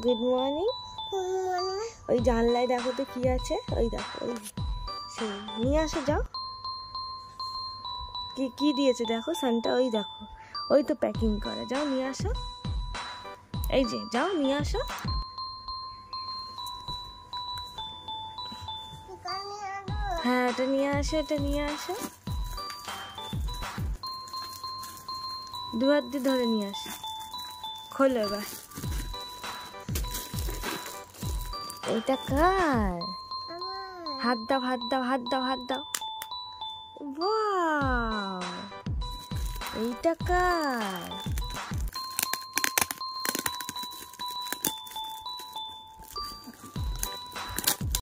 Good morning. ওই জানলায় দেখো তো কি আছে, ওই দেখো ওই সেই নিয়ে আসো যাও। কি কি দিয়েছে দেখো সানটা, ওই দেখো ওই তো প্যাকিং করা, যাও নিয়ে আসো। এই যে যাও নিয়ে আসো। হ্যাঁ এটা নিয়ে আসো, এটা নিয়ে আসো, দু হাত দিয়ে ধরে নিয়ে আসো। খোলো এবার। এইটা কার? হাত দাও হাত দাও হাত দাও হাত দাও। ওয়াও, এইটা কার?